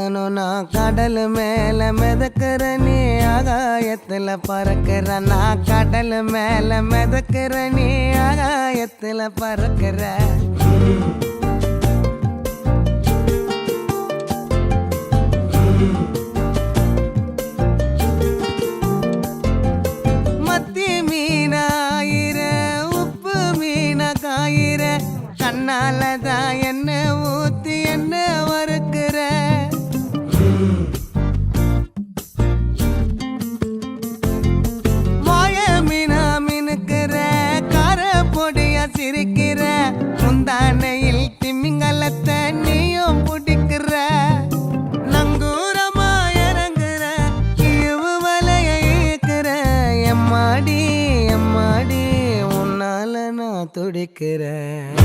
நான் கடல் மேல மிதக்கிற நீ ஆகாயத்துல பறக்கிற நான் கடல் மேல மிதக்கிற நீ ஆகாயத்துல பறக்கிற மத்தி மீனாயிர உப்பு மீன காயிர கண்ணாலதான் என்ன ஊத்தி என்ன வறுக்கிற சிரிக்கிற முந்தானையில் திமிங்கலத்தை நீயும் பிடிக்கிற நங்கூரமா இறங்குற இவு வலைய இழுக்கிற எம்மாடி எம்மாடி உன்னால நான் துடிக்கிறேன்